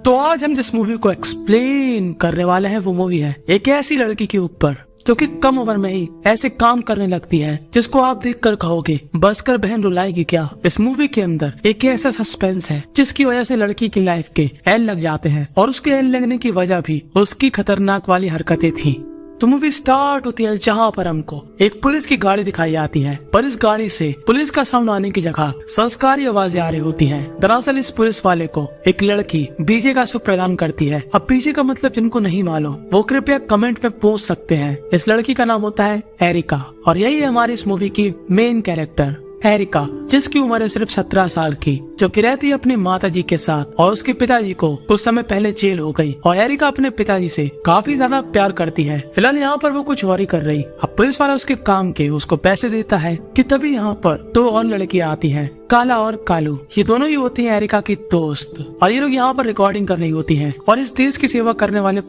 तो आज हम जिस मूवी को एक्सप्लेन करने वाले हैं वो मूवी है एक ऐसी लड़की के ऊपर जो कि कम उम्र में ही ऐसे काम करने लगती है जिसको आप देखकर कहोगे बस कर बहन रुलाएगी क्या। इस मूवी के अंदर एक ऐसा सस्पेंस है जिसकी वजह से लड़की की लाइफ के एल लग जाते हैं और उसके एल लगने की वजह भी उसकी खतरनाक वाली हरकतें थी। तो मूवी स्टार्ट होती है जहाँ पर हमको एक पुलिस की गाड़ी दिखाई जाती है, पर इस गाड़ी से पुलिस का साउंड आने की जगह संस्कारी आवाजें आ रही होती हैं। दरअसल इस पुलिस वाले को एक लड़की बीजे का सुख प्रदान करती है। अब बीजे का मतलब जिनको नहीं मालूम वो कृपया कमेंट में पूछ सकते हैं। इस लड़की का नाम होता है एरिका और यही है हमारी इस मूवी की मेन कैरेक्टर एरिका, जिसकी उम्र है सिर्फ 17 साल की, जो कि रहती है अपनी माताजी के साथ और उसके पिताजी को कुछ समय पहले जेल हो गई और एरिका अपने पिताजी से काफी ज्यादा प्यार करती है। फिलहाल यहाँ पर वो कुछ और ही कर रही। अब पुलिस वाला उसके काम के उसको पैसे देता है कि तभी यहाँ पर दो और लड़कियां आती हैं, काला और कालू। ये दोनों ही होती हैं एरिका की दोस्त और ये लोग यहाँ पर रिकॉर्डिंग कर रही होती हैं और इस देश की सेवा करने वाले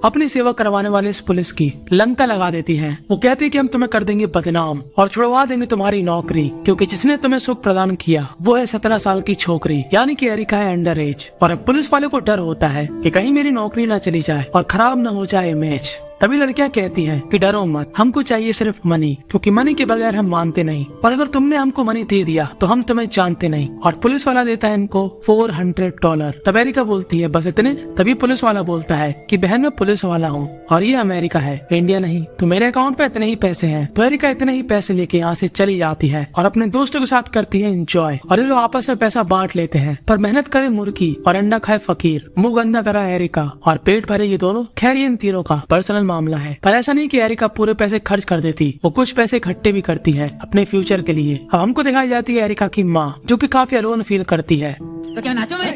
अपनी सेवा करवाने वाले इस पुलिस की लंका लगा देती है। वो कहती है कि हम तुम्हें कर देंगे बदनाम और छुड़वा देंगे तुम्हारी नौकरी, क्योंकि जिसने तुम्हें सुख प्रदान किया वो है 17 साल की छोकरी, यानी कि एरिका है अंडर एज। और अब पुलिस वाले को डर होता है कि कहीं मेरी नौकरी ना चली जाए और खराब ना हो जाए इमेज। तभी लड़कियां कहती हैं कि डरो मत, हमको चाहिए सिर्फ मनी, क्योंकि मनी के बगैर हम मानते नहीं और अगर तुमने हमको मनी दे दिया तो हम तुम्हें जानते नहीं। और पुलिस वाला देता है इनको $400। तब एरिका बोलती है बस इतने। तभी पुलिस वाला बोलता है कि बहन मैं पुलिस वाला हूँ और ये अमेरिका है, इंडिया नहीं, तो मेरे अकाउंट पे इतने ही पैसे हैं। तो एरिका इतने ही पैसे लेके यहाँ से चली जाती है और अपने दोस्तों के साथ करती है एंजॉय और ये लोग आपस में पैसा बांट लेते हैं। पर मेहनत करे मुर्गी और अंडा खाए फकीर, मुंह गंदा करा एरिका और पेट भरे ये दोनों। खैर ये इन तीनों का पर्सनल मामला है, पर ऐसा नहीं कि एरिका पूरे पैसे खर्च कर देती, वो कुछ पैसे इकट्ठे भी करती है अपने फ्यूचर के लिए। अब हमको दिखाई जाती है एरिका की माँ, जो कि काफी अलोन फील करती है। तो क्या नाचो मैं?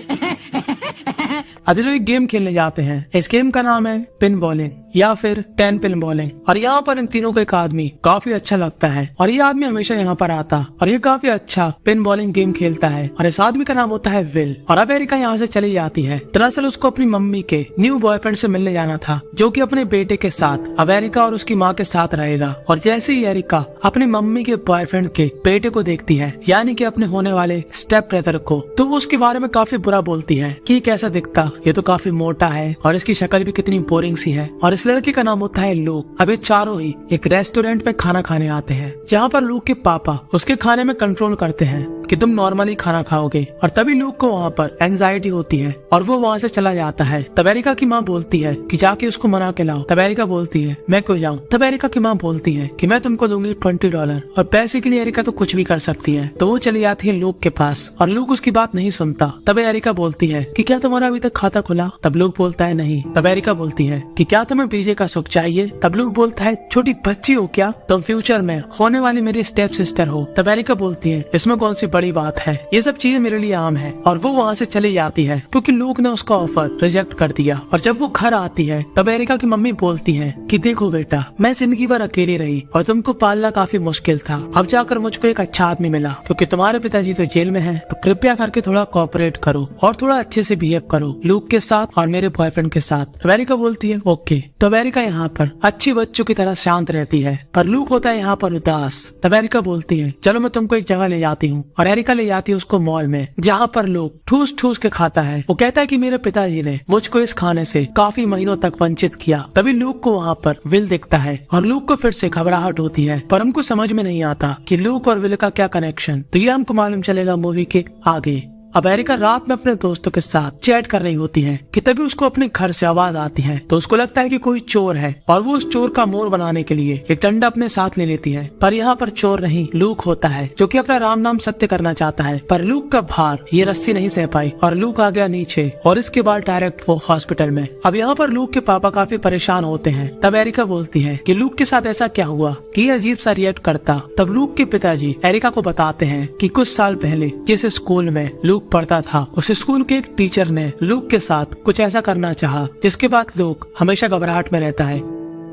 अभी लोग एक गेम खेलने जाते हैं। इस गेम का नाम है पिन बॉलिंग या फिर 10 पिन बॉलिंग और यहाँ पर इन तीनों को एक आदमी काफी अच्छा लगता है और ये आदमी हमेशा यहाँ पर आता और ये काफी अच्छा पिन बॉलिंग गेम खेलता है और इस आदमी का नाम होता है विल। और अब एरिका यहाँ से चली जाती है। दरअसल उसको अपनी मम्मी के न्यू बॉयफ्रेंड से मिलने जाना था, जो कि अपने बेटे के साथ अब एरिका और उसकी माँ के साथ रहेगा। और जैसे ही एरिका अपनी मम्मी के बॉयफ्रेंड के बेटे को देखती है, यानी कि अपने होने वाले स्टेप ब्रदर को, तो वो उसके बारे में काफी बुरा बोलती है कि ये कैसा दिखता, ये तो काफी मोटा है और इसकी शक्ल भी कितनी बोरिंग सी है। और इस लड़के का नाम होता है लूक। अब ये चारों ही एक रेस्टोरेंट में खाना खाने आते हैं, जहाँ पर लूक के पापा उसके खाने में कंट्रोल करते हैं कि तुम नॉर्मली खाना खाओगे। और तभी लूक को वहाँ पर एंजाइटी होती है और वो वहाँ से चला जाता है। तब एरिका की माँ बोलती है कि जाके उसको मना के लाओ। तब एरिका बोलती है मैं क्यों जाऊँ। तब एरिका की माँ बोलती है कि मैं तुमको दूंगी $20 और पैसे के लिए एरिका तो कुछ भी कर सकती है। तो वो चली जाती है लूक के पास और लूक उसकी बात नहीं सुनता। तब एरिका बोलती है कि क्या तुम्हारा अभी तक खाता खुला। तब लूक बोलता है नहीं। तब एरिका बोलती है कि क्या तुम्हें बीजे का सुख चाहिए। तब लूक बोलता है छोटी बच्ची हो क्या, तुम फ्यूचर में होने वाली मेरी स्टेप सिस्टर हो। तब एरिका बोलती है इसमें कौन सी बड़ी बात है, ये सब चीजें मेरे लिए आम है। और वो वहाँ से चली जाती है क्योंकि लूक ने उसका ऑफर रिजेक्ट कर दिया। और जब वो घर आती है तब एरिका की मम्मी बोलती है कि देखो बेटा, मैं जिंदगी भर अकेली रही और तुमको पालना काफी मुश्किल था। अब जाकर मुझको एक अच्छा आदमी मिला, क्योंकि तुम्हारे पिताजी तो जेल में है, तो कृपया करके थोड़ा कोऑपरेट करो और थोड़ा अच्छे से बिहेव करो लूक के साथ और मेरे बॉयफ्रेंड के साथ। अमेरिका बोलती है ओके। तो अमेरिका यहाँ पर अच्छी बच्चों की तरह शांत रहती है, पर लूक होता है यहाँ पर उदास। तब एरिका बोलती है चलो मैं तुमको एक जगह ले जाती हूँ। और एरिका ले जाती है उसको मॉल में, जहाँ पर लोग ठूस ठूस के खाता है। वो कहता है कि मेरे पिताजी ने मुझको इस खाने से काफी महीनों तक वंचित किया। तभी लूक को वहाँ पर विल दिखता है और लूक को फिर से घबराहट होती है, पर हमको समझ में नहीं आता कि लूक और विल का क्या कनेक्शन। तो ये हमको मालूम चलेगा मूवी के आगे। अब एरिका रात में अपने दोस्तों के साथ चैट कर रही होती है कि तभी उसको अपने घर से आवाज आती है। तो उसको लगता है कि कोई चोर है और वो उस चोर का मोर बनाने के लिए एक डंडा अपने साथ ले लेती है। पर यहाँ पर चोर नहीं लूक होता है, जो कि अपना राम नाम सत्य करना चाहता है। पर लूक का भार ये रस्सी नहीं सह पाई और लूक आ गया नीचे और इसके बाद डायरेक्ट वो हॉस्पिटल में। अब यहाँ पर लूक के पापा काफी परेशान होते हैं। तब एरिका बोलती है कि लूक के साथ ऐसा क्या हुआ कि ये अजीब सा रिएक्ट करता। तब लूक के पिताजी एरिका को बताते हैं कि कुछ साल पहले जिस स्कूल में लूक पढ़ता था, उस स्कूल के एक टीचर ने लूक के साथ कुछ ऐसा करना चाहा, जिसके बाद लूक हमेशा घबराहट में रहता है।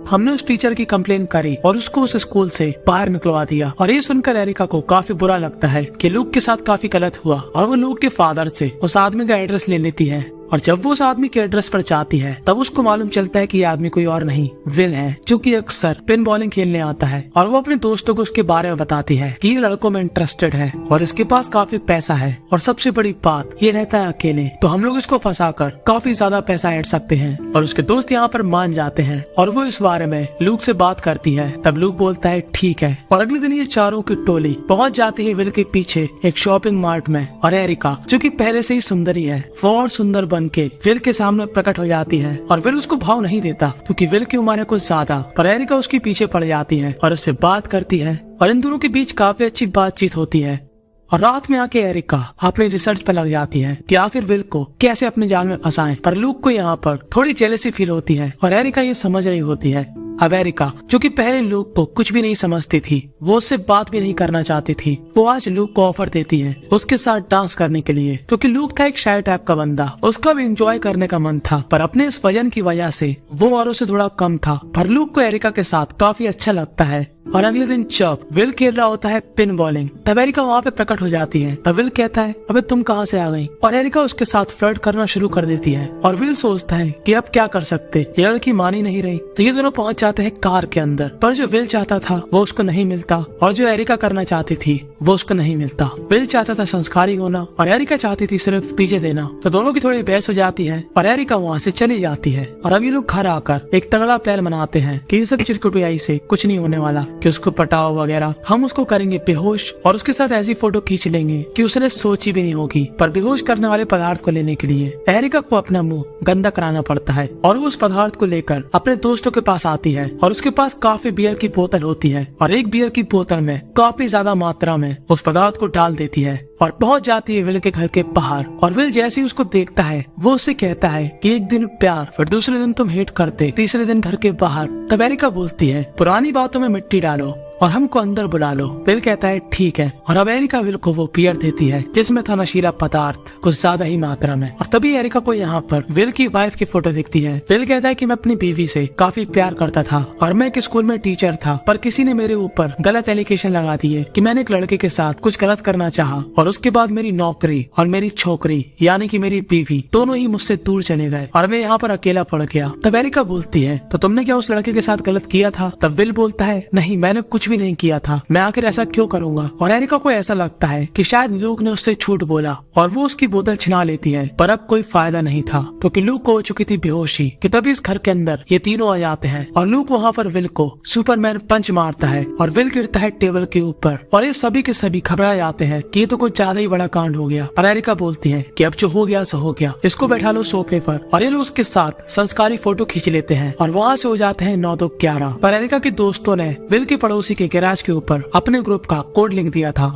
हमने उस टीचर की कंप्लेन करी और उसको उस स्कूल से बाहर निकलवा दिया। और ये सुनकर एरिका को काफी बुरा लगता है कि लूक के साथ काफी गलत हुआ और वो लूक के फादर से उस आदमी का एड्रेस ले लेती है। और जब वो उस आदमी के एड्रेस पर जाती है तब उसको मालूम चलता है कि ये आदमी कोई और नहीं विल है, जो कि अक्सर पिन बॉलिंग खेलने आता है। और वो अपने दोस्तों को उसके बारे में बताती है कि ये लड़कों में इंटरेस्टेड है और इसके पास काफी पैसा है और सबसे बड़ी बात ये रहता है अकेले, तो हम लोग इसको फंसाकर काफी ज्यादा पैसा ऐड सकते हैं। और उसके दोस्त यहाँ पर मान जाते हैं और वो इस बारे में लूक से बात करती है। तब लूक बोलता है ठीक है। और अगले दिन ये चारों की टोली पहुंच जाती है विल के पीछे एक शॉपिंग मार्ट में। और एरिका जो कि पहले से ही सुंदरी है वो और सुंदर बन के विल के सामने प्रकट हो जाती है। और विल उसको भाव नहीं देता क्योंकि विल की उम्र है कुछ ज्यादा, पर एरिका उसके पीछे पड़ जाती है और उससे बात करती है और इन दोनों के बीच काफी अच्छी बातचीत होती है। और रात में आके एरिका अपनी रिसर्च पर लग जाती है कि आखिर विल को कैसे अपने जाल में फंसाएं। पर लूक को यहाँ पर थोड़ी जेलसी फील होती है और एरिका ये समझ रही होती है। अब एरिका जो कि पहले लूक को कुछ भी नहीं समझती थी, वो उससे बात भी नहीं करना चाहती थी, वो आज लूक को ऑफर देती है उसके साथ डांस करने के लिए, क्योंकि लूक था एक शाय टाइप का बंदा, उसका भी एंजॉय करने का मन था, पर अपने इस वजन की वजह से वो औरों से थोड़ा कम था। पर लूक को एरिका के साथ काफी अच्छा लगता है। और अगले दिन जब विल खेल रहा होता है पिन बॉलिंग, तब एरिका वहाँ पे प्रकट हो जाती है। तब विल कहता है अबे तुम कहाँ से आ गई, और एरिका उसके साथ फ्लर्ट करना शुरू कर देती है। और विल सोचता है कि अब क्या कर सकते, ये लड़की मान ही नहीं रही, तो ये दोनों पहुंच जाते हैं कार के अंदर। पर जो विल चाहता था वो उसको नहीं मिलता और जो एरिका करना चाहती थी वो उसको नहीं मिलता। विल चाहता था संस्कारी होना और एरिका चाहती थी सिर्फ पीछे देना। तो दोनों की थोड़ी बहस हो जाती है और एरिका वहाँ से चली जाती है। और अब ये लोग घर आकर एक तगड़ा प्लान बनाते हैं कि ये सब चिरकुटियाई से कुछ नहीं होने वाला, कि उसको पटाओ वगैरह, हम उसको करेंगे बेहोश और उसके साथ ऐसी फोटो खींच लेंगे कि उसने सोची भी नहीं होगी। पर बेहोश करने वाले पदार्थ को लेने के लिए एरिका को अपना मुंह गंदा कराना पड़ता है और वो उस पदार्थ को लेकर अपने दोस्तों के पास आती है। और उसके पास काफी बियर की बोतल होती है और एक बियर की बोतल में काफी ज्यादा मात्रा में उस पदार्थ को डाल देती है और पहुंच जाती है विल के घर के बाहर। और विल जैसे ही उसको देखता है वो उससे कहता है कि एक दिन प्यार, फिर दूसरे दिन तुम हेट करते, तीसरे दिन घर के बाहर। तब एरिका बोलती है पुरानी बातों में मिट्टी डालो और हमको अंदर बुला लो। विल कहता है ठीक है। और अब एरिका विल को वो बियर देती है जिसमें था नशीला पदार्थ कुछ ज्यादा ही मात्रा में। और तभी एरिका को यहाँ पर विल की वाइफ की फोटो दिखती है। विल कहता है कि मैं अपनी बीवी से काफी प्यार करता था और मैं एक स्कूल में टीचर था, पर किसी ने मेरे ऊपर गलत एलिगेशन लगा दिए कि मैंने एक लड़के के साथ कुछ गलत करना चाहा और उसके बाद मेरी नौकरी और मेरी छोकरी यानी कि मेरी बीवी दोनों ही मुझसे दूर चले गए और मैं यहाँ पर अकेला पड़ गया। तब एरिका बोलती है तो तुमने क्या उस लड़के के साथ गलत किया था? तब विल बोलता है नहीं, मैंने कुछ भी नहीं किया था, मैं आखिर ऐसा क्यों करूंगा। और एरिका को ऐसा लगता है कि शायद लूक ने उससे झूठ बोला और वो उसकी बोतल छिना लेती है, पर अब कोई फायदा नहीं था क्योंकि लूक को हो चुकी थी बेहोशी। कि तभी इस घर के अंदर ये तीनों आ जाते हैं और लूक वहाँ पर विल को सुपरमैन पंच मारता है और विल गिरता है टेबल के ऊपर। और ये सभी के सभी घबरा जाते हैं कि ये तो कुछ ज्यादा ही बड़ा कांड हो गया। पर एरिका बोलती है कि अब जो हो गया सो हो गया, इसको बैठा लो सोफे पर। और ये लोग उसके साथ संस्कारी फोटो खींच लेते हैं और वहाँ से हो जाते हैं 9 तो 11। पर एरिका के दोस्तों ने विल के पड़ोसी के गैराज के ऊपर अपने ग्रुप का कोड लिख दिया था।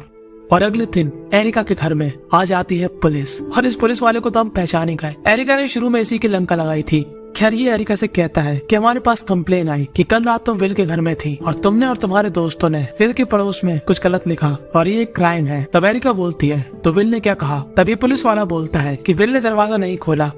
और अगले दिन एरिका के घर में आ जाती है पुलिस और इस पुलिस वाले को तो हम पहचान ही गए। एरिका ने शुरू में इसी की लंका लगाई थी। खैर ये एरिका से कहता है कि हमारे पास कंप्लेन आई कि कल रात तुम विल के घर में थी और तुमने और तुम्हारे दोस्तों ने विल के पड़ोस में कुछ गलत लिखा और ये एक क्राइम है। तब एरिका बोलती है तो विल ने क्या कहा? तभी पुलिस वाला बोलता है कि विल ने दरवाजा नहीं खोला।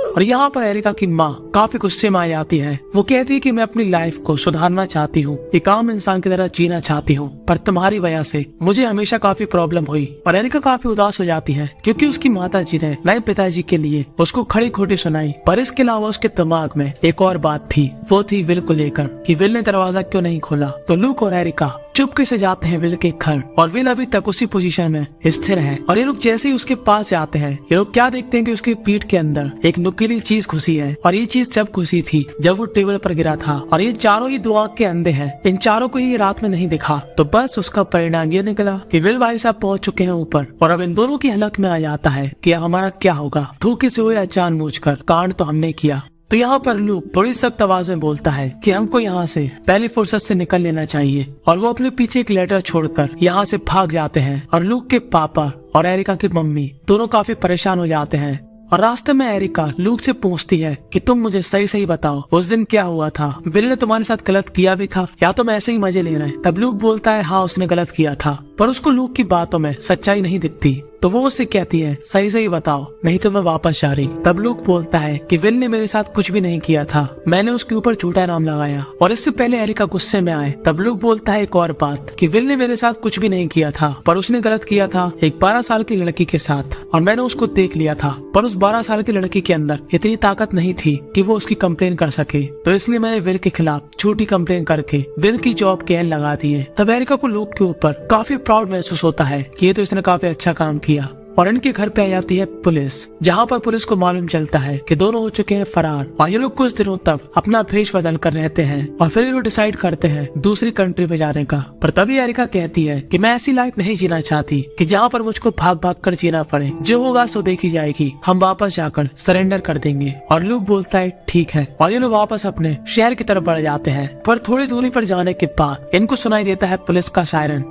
और यहाँ पर एरिका की माँ काफी गुस्से में आ जाती है। वो कहती है कि मैं अपनी लाइफ को सुधारना चाहती हूँ, एक आम इंसान की तरह जीना चाहती हूँ, पर तुम्हारी वजह से मुझे हमेशा काफी प्रॉब्लम हुई। और एरिका काफी उदास हो जाती है क्योंकि उसकी माताजी ने नए पिताजी के लिए उसको खड़ी खोटी सुनाई। पर इसके अलावा उसके दिमाग में एक और बात थी, वो थी विल को लेकर कि विल ने दरवाजा क्यों नहीं खोला। तो लूक और एरिका चुपके से जाते हैं विल के घर और विल अभी तक उसी पोजीशन में स्थिर है। और ये लोग जैसे ही उसके पास जाते हैं ये लोग क्या देखते हैं कि उसकी पीठ के अंदर एक नुकीली चीज घुसी है। और ये चीज जब घुसी थी जब वो टेबल पर गिरा था। और ये चारों ही दो आंख के अंधे हैं, इन चारों को ही रात में नहीं दिखा। तो बस उसका परिणाम ये निकला कि विल भाई साहब पहुंच चुके हैं ऊपर। और अब इन दोनों की हलक में आ जाता है कि हमारा क्या होगा, धोखे से हो या जानबूझकर, कांड तो हमने किया। तो यहाँ पर लूक थोड़ी सख्त आवाज में बोलता है कि हमको यहाँ से पहली फुर्सत से निकल लेना चाहिए। और वो अपने पीछे एक लेटर छोड़कर यहाँ से भाग जाते हैं। और लूक के पापा और एरिका की मम्मी दोनों काफी परेशान हो जाते हैं। और रास्ते में एरिका लूक से पूछती है कि तुम मुझे सही सही बताओ उस दिन क्या हुआ था, विल ने तुम्हारे साथ गलत किया भी था या तुम ऐसे ही मजे ले रहे हैं? तब लूक बोलता है हाँ उसने गलत किया था, पर उसको लूक की बातों में सच्चाई नहीं दिखती। तो वो उससे कहती है सही सही बताओ नहीं तो मैं वापस जा रही। तब लूक बोलता है कि विल ने मेरे साथ कुछ भी नहीं किया था, मैंने उसके ऊपर झूठा नाम लगाया। और इससे पहले एरिका गुस्से में आए तब लूक बोलता है एक और बात कि विल ने मेरे साथ कुछ भी नहीं किया था, पर उसने गलत किया था एक 12 साल की लड़की के साथ, और मैंने उसको देख लिया था, पर उस 12 साल की लड़की के अंदर इतनी ताकत नहीं थी कि वो उसकी कंप्लेन कर सके, तो इसलिए मैंने विल के खिलाफ झूठी कंप्लेन करके विल की जॉब के एंड लगा दी है। तब एरिका को लूक के ऊपर काफी प्राउड महसूस होता है कि ये तो इसने काफी अच्छा काम किया। और इनके घर पे आ जाती है पुलिस, जहाँ पर पुलिस को मालूम चलता है कि दोनों हो चुके हैं फरार, और ये लोग कुछ दिनों तक अपना भेष बदल कर रहते हैं और फिर ये लोग डिसाइड करते हैं दूसरी कंट्री पे जाने का। पर तभी एरिका कहती है कि मैं ऐसी लाइफ नहीं जीना चाहती कि जहाँ पर मुझको भाग भाग कर जीना पड़े, जो होगा सो देखी जाएगी, हम वापस जाकर सरेंडर कर देंगे। और लूक बोलता है ठीक है, और ये लोग वापस अपने शहर की तरफ बढ़ जाते हैं। पर थोड़ी दूरी पर जाने के बाद इनको सुनाई देता है पुलिस का सायरन,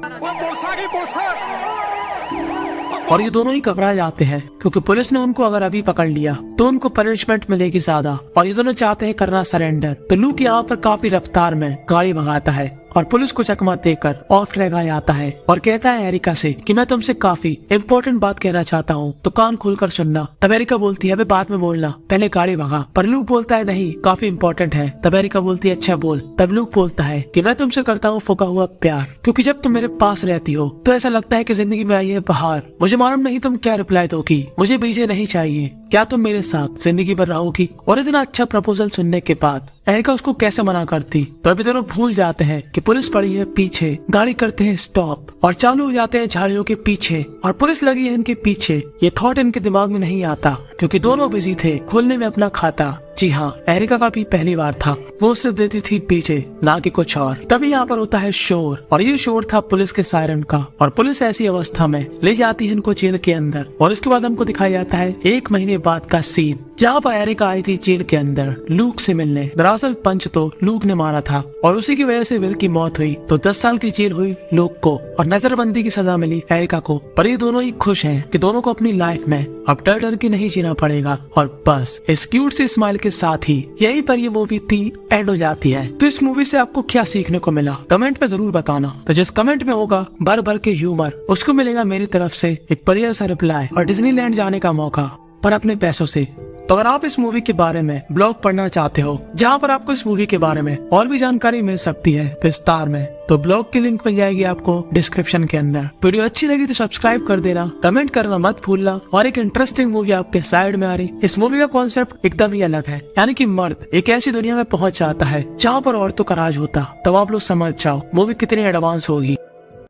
और ये दोनों ही घबरा जाते हैं क्योंकि पुलिस ने उनको अगर अभी पकड़ लिया तो उनको पनिशमेंट मिलेगी ज्यादा, और ये दोनों चाहते हैं करना सरेंडर। तो लूक यहाँ पर काफी रफ्तार में गाड़ी भगाता है और पुलिस को चकमा देकर ऑफ ट्रैक आ जाता है और कहता है एरिका से कि मैं तुमसे काफी इम्पोर्टेंट बात कहना चाहता हूँ, तो कान खोलकर सुनना। तब एरिका बोलती है बाद में बोलना, पहले गाड़ी भगा। पर लूक बोलता है नहीं काफी इम्पोर्टेंट है। तब एरिका बोलती है अच्छा बोल। तब लूक बोलता है कि मैं तुमसे करता हूँ फूका हुआ प्यार, क्योंकि जब तुम मेरे पास रहती हो तो ऐसा लगता है कि जिंदगी में आई है बहार। मुझे मालूम नहीं तुम क्या रिप्लाई दोगी, मुझे बीजे नहीं चाहिए, क्या तुम मेरे साथ जिंदगी भर रहोगी। और इतना अच्छा प्रपोजल सुनने के बाद एरिका उसको कैसे मना करती। तो अभी दोनों भूल जाते हैं कि पुलिस पड़ी है पीछे, गाड़ी करते हैं स्टॉप और चालू हो जाते हैं झाड़ियों के पीछे, और पुलिस लगी है इनके पीछे। ये थॉट इनके दिमाग में नहीं आता क्योंकि दोनों बिजी थे खोलने में अपना खाता। जी हाँ, एरिका का भी पहली बार था, वो सिर्फ देती थी पीछे ना कि कुछ और। तभी यहाँ पर होता है शोर, और ये शोर था पुलिस के सायरन का, और पुलिस ऐसी अवस्था में ले जाती है इनको जेल के अंदर। और इसके बाद हमको दिखाया जाता है 1 महीने बाद का सीन, जहाँ पर एरिका आई थी जेल के अंदर लूक से मिलने। दरअसल पंच तो लूक ने मारा था और उसी की वजह से विल की मौत हुई, तो 10 साल की जेल हुई लूक को और नजरबंदी की सजा मिली एरिका को। पर ये दोनों ही खुश हैं कि दोनों को अपनी लाइफ में अब डर डर के नहीं जीना पड़ेगा, और बस इस क्यूट सी स्माइल के साथ ही यहीं पर ये मूवी थी एंड हो जाती है। तो इस मूवी से आपको क्या सीखने को मिला कमेंट में जरूर बताना। तो जिस कमेंट में होगा भर भर के ह्यूमर, उसको मिलेगा मेरी तरफ से एक बढ़िया सा रिप्लाई और डिज्नीलैंड जाने का मौका, पर अपने पैसों से। तो अगर आप इस मूवी के बारे में ब्लॉग पढ़ना चाहते हो जहाँ पर आपको इस मूवी के बारे में और भी जानकारी मिल सकती है विस्तार में, तो ब्लॉग की लिंक मिल जाएगी आपको डिस्क्रिप्शन के अंदर। वीडियो अच्छी लगी तो सब्सक्राइब कर देना, कमेंट करना मत भूलना, और एक इंटरेस्टिंग मूवी आपके साइड में आ रही। इस मूवी का कॉन्सेप्ट एकदम ही अलग है, यानी कि मर्द एक ऐसी दुनिया में पहुंच जाता है जहाँ पर औरतों का राज होता। तब आप लोग समझ जाओ मूवी कितनी एडवांस होगी।